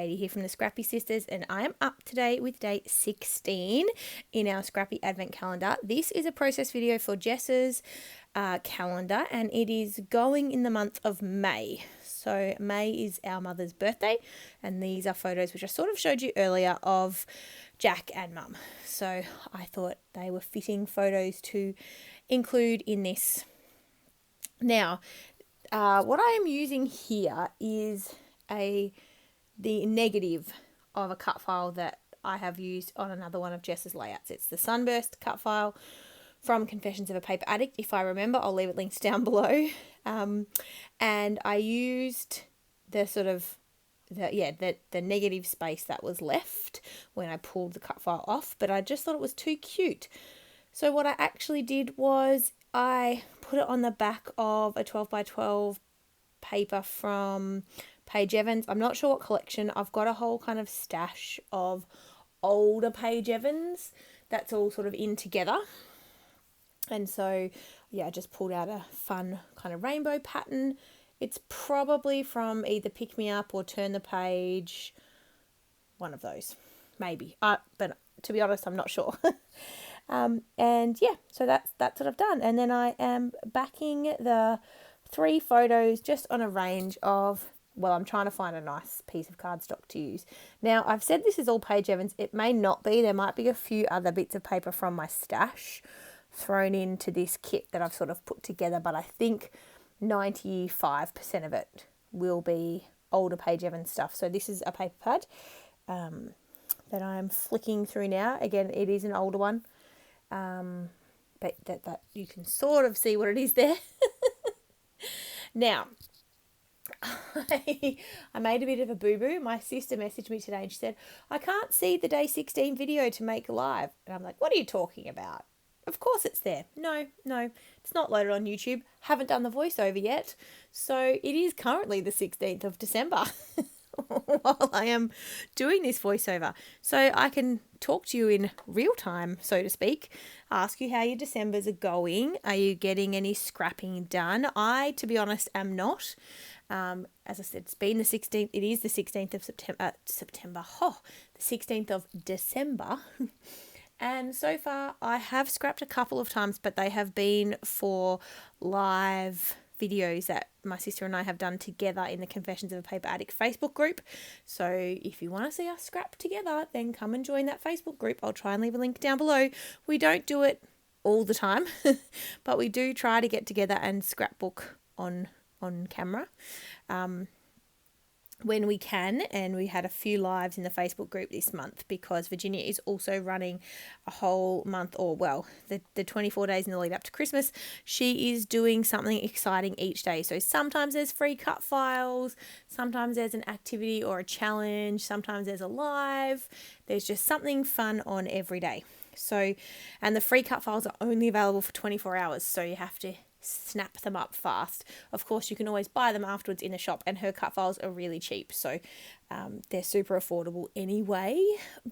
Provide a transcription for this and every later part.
Katie here from the Scrappy Sisters, and I am up today with day 16 in our Scrappy Advent calendar. This is a process video for Jess's calendar, and it is going in the month of May. So May is our mother's birthday, and these are photos which I sort of showed you earlier of Jack and Mum. So I thought they were fitting photos to include in this. Now, what I am using here is the negative of a cut file that I have used on another one of Jess's layouts. It's the Sunburst cut file from Confessions of a Paper Addict. If I remember, I'll leave it linked down below. And I used the sort of the negative space that was left when I pulled the cut file off, but I just thought it was too cute. So what I actually did was I put it on the back of a 12 by 12 paper from Paige Evans. I'm not sure what collection. I've got a whole kind of stash of older Paige Evans that's all sort of in together. And so, yeah, I just pulled out a fun kind of rainbow pattern. It's probably from either Pick Me Up or Turn the Page. One of those, maybe. But to be honest, I'm not sure. And yeah, so that's what I've done. And then I am backing the 3 photos just on a range of, well, I'm trying to find a nice piece of cardstock to use. Now, I've said this is all Paige Evans. It may not be. There might be a few other bits of paper from my stash thrown into this kit that I've sort of put together, but I think 95% of it will be older Paige Evans stuff. So this is a paper pad that I'm flicking through now. Again, it is an older one, but that you can sort of see what it is there. Now, I made a bit of a boo-boo. My sister messaged me today and she said, I can't see the day 16 video to make live. And I'm like, what are you talking about? Of course it's there. No, it's not loaded on YouTube. Haven't done the voiceover yet. So it is currently the 16th of December while I am doing this voiceover. So I can talk to you in real time, so to speak. Ask you how your Decembers are going. Are you getting any scrapping done? I, to be honest, am not. As I said, it's been the 16th. It is the 16th of the 16th of December. And so far, I have scrapped a couple of times, but they have been for live videos that my sister and I have done together in the Confessions of a Paper Addict Facebook group. So if you want to see us scrap together, then come and join that Facebook group. I'll try and leave a link down below. We don't do it all the time, but we do try to get together and scrapbook on camera when we can. And we had a few lives in the Facebook group this month because Virginia is also running a whole month, or well, the 24 days in the lead up to Christmas. She is doing something exciting each day. So sometimes there's free cut files, sometimes there's an activity or a challenge, sometimes there's a live. There's just something fun on every day. So, and the free cut files are only available for 24 hours, so you have to snap them up fast. Of course, you can always buy them afterwards in the shop, and her cut files are really cheap, so they're super affordable anyway.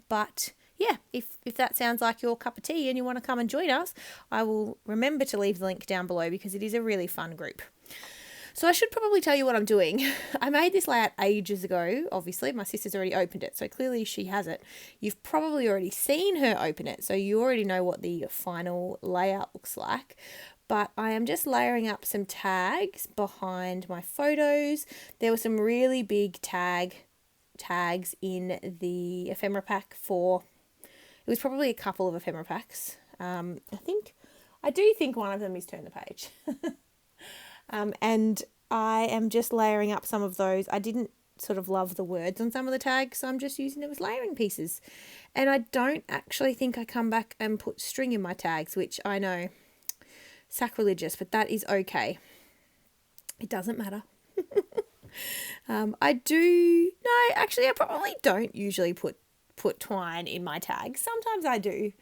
But yeah, if that sounds like your cup of tea and you want to come and join us, I will remember to leave the link down below because it is a really fun group. So I should probably tell you what I'm doing. I made this layout ages ago. Obviously, my sister's already opened it, so clearly she has it. You've probably already seen her open it, so you already know what the final layout looks like. But I am just layering up some tags behind my photos. There were some really big tags in the ephemera pack it was probably a couple of ephemera packs. I do think one of them is Turn the Page. And I am just layering up some of those. I didn't sort of love the words on some of the tags, so I'm just using them as layering pieces. And I don't actually think I come back and put string in my tags, which I know, sacrilegious, but that is okay. It doesn't matter. I probably don't usually put twine in my tags. Sometimes I do,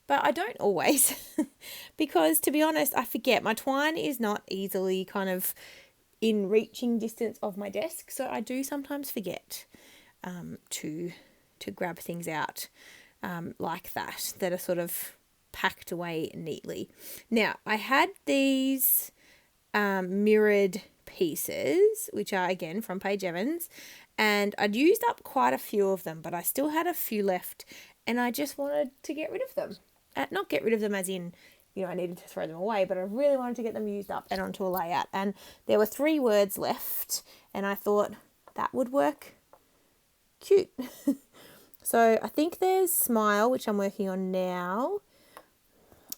but I don't always because, to be honest, I forget. My twine is not easily kind of in reaching distance of my desk, so I do sometimes forget to grab things out like that are sort of packed away neatly. Now, I had these mirrored pieces, which are again from Paige Evans, and I'd used up quite a few of them, but I still had a few left, and I just wanted to get rid of them. Not get rid of them as in, I needed to throw them away, but I really wanted to get them used up and onto a layout. And there were 3 words left, and I thought that would work cute. So I think there's smile, which I'm working on now.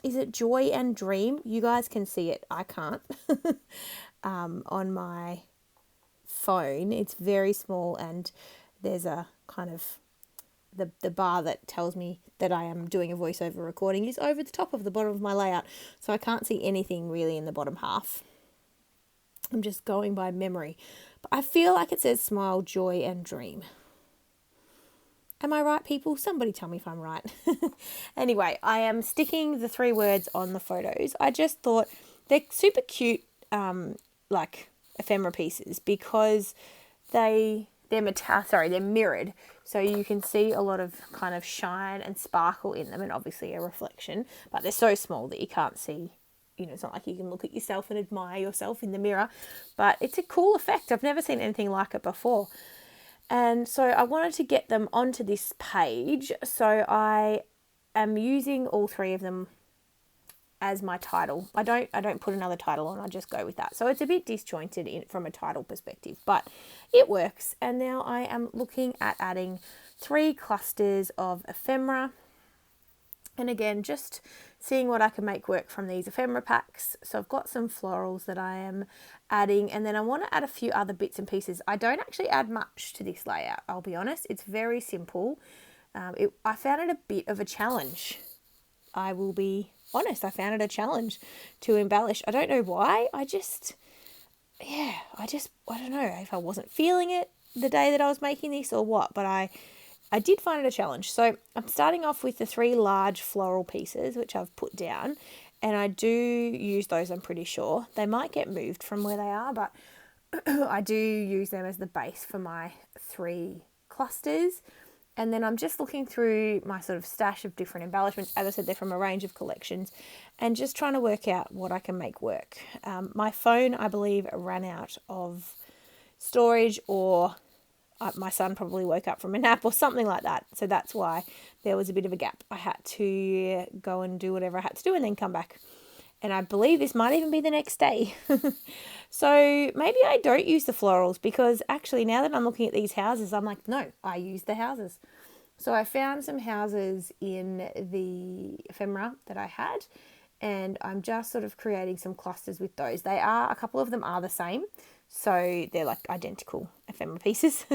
Is it joy and dream? You guys can see it. I can't. On my phone, it's very small, and there's a kind of the bar that tells me that I am doing a voiceover recording is over the top of the bottom of my layout, so I can't see anything really in the bottom half. I'm just going by memory, but I feel like it says smile, joy and dream. Am I right, people? Somebody tell me if I'm right. Anyway, I am sticking the 3 words on the photos. I just thought they're super cute, like ephemera pieces, because they're mirrored, so you can see a lot of kind of shine and sparkle in them, and obviously a reflection, but they're so small that you can't see, it's not like you can look at yourself and admire yourself in the mirror, but it's a cool effect. I've never seen anything like it before, and so I wanted to get them onto this page, so I am using all 3 of them as my title. I don't put another title on, I just go with that. So it's a bit disjointed from a title perspective, but it works. And now I am looking at adding 3 clusters of ephemera. And again, just seeing what I can make work from these ephemera packs. So I've got some florals that I am adding, and then I want to add a few other bits and pieces. I don't actually add much to this layout, I'll be honest. It's very simple. I found it a bit of a challenge. I will be honest, I found it a challenge to embellish. I don't know why. I don't know if I wasn't feeling it the day that I was making this or what, but I did find it a challenge. So I'm starting off with the 3 large floral pieces, which I've put down, and I do use those, I'm pretty sure. They might get moved from where they are, but I do use them as the base for my 3 clusters. And then I'm just looking through my sort of stash of different embellishments. As I said, they're from a range of collections, and just trying to work out what I can make work. My phone, I believe, ran out of storage, or my son probably woke up from a nap or something like that. So that's why there was a bit of a gap. I had to go and do whatever I had to do and then come back. And I believe this might even be the next day. So maybe I don't use the florals, because actually now that I'm looking at these houses, I'm like, no, I use the houses. So I found some houses in the ephemera that I had, and I'm just sort of creating some clusters with those. A couple of them are the same, so they're like identical ephemera pieces.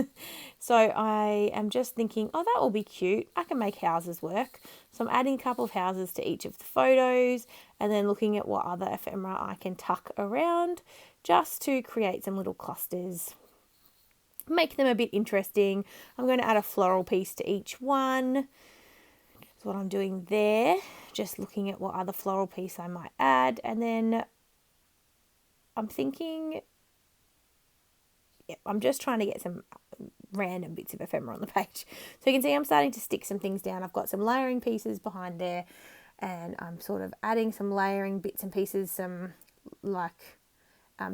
So I am just thinking, oh, that will be cute. I can make houses work. So I'm adding a couple of houses to each of the photos, and then looking at what other ephemera I can tuck around just to create some little clusters, make them a bit interesting. I'm going to add a floral piece to each one. That's what I'm doing there. Just looking at what other floral piece I might add. And then I'm thinking, I'm just trying to get some random bits of ephemera on the page. So you can see I'm starting to stick some things down. I've got some layering pieces behind there, and I'm sort of adding some layering bits and pieces, some like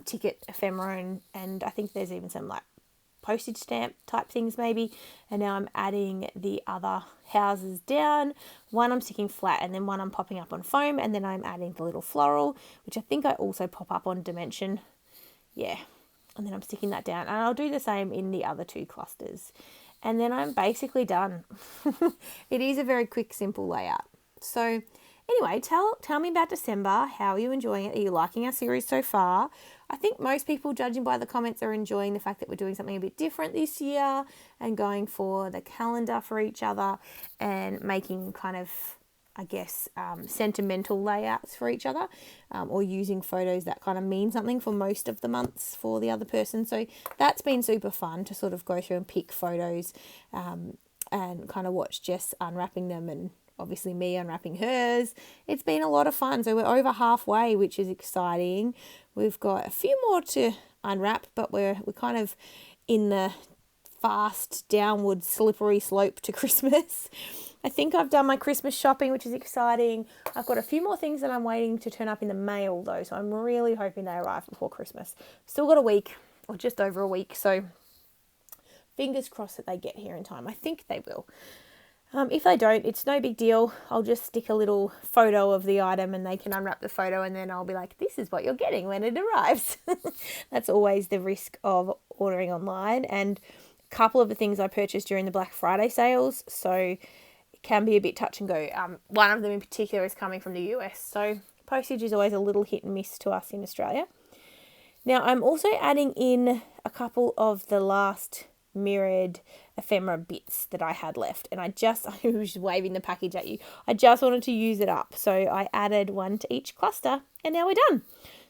ticket ephemera, and I think there's even some like postage stamp type things maybe. And now I'm adding the other houses down. One I'm sticking flat, and then one I'm popping up on foam, and then I'm adding the little floral, which I think I also pop up on dimension. Yeah. And then I'm sticking that down, and I'll do the same in the other 2 clusters. And then I'm basically done. It is a very quick, simple layout. So anyway, tell me about December. How are you enjoying it? Are you liking our series so far? I think most people, judging by the comments, are enjoying the fact that we're doing something a bit different this year and going for the calendar for each other and making kind of, I guess, sentimental layouts for each other, or using photos that kind of mean something for most of the months for the other person. So that's been super fun to sort of go through and pick photos, and kind of watch Jess unwrapping them, and obviously me unwrapping hers. It's been a lot of fun. So we're over halfway, which is exciting. We've got a few more to unwrap, but we're kind of in the fast downward slippery slope to Christmas. I think I've done my Christmas shopping, which is exciting. I've got a few more things that I'm waiting to turn up in the mail though, so I'm really hoping they arrive before Christmas. Still got a week, or just over a week, so fingers crossed that they get here in time. I think they will. If they don't, it's no big deal. I'll just stick a little photo of the item and they can unwrap the photo, and then I'll be like, this is what you're getting when it arrives. That's always the risk of ordering online. And a couple of the things I purchased during the Black Friday sales, so it can be a bit touch and go. One of them in particular is coming from the US, so postage is always a little hit and miss to us in Australia. Now, I'm also adding in a couple of the last mirrored ephemera bits that I had left, and I was waving the package at you. I just wanted to use it up, so I added one to each cluster, and now we're done.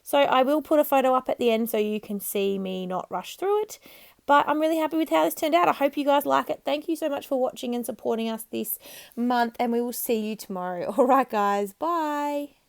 So I will put a photo up at the end so you can see me not rush through it, but I'm really happy with how this turned out. I hope you guys like it. Thank you so much for watching and supporting us this month, and we will see you tomorrow. All right, guys, bye.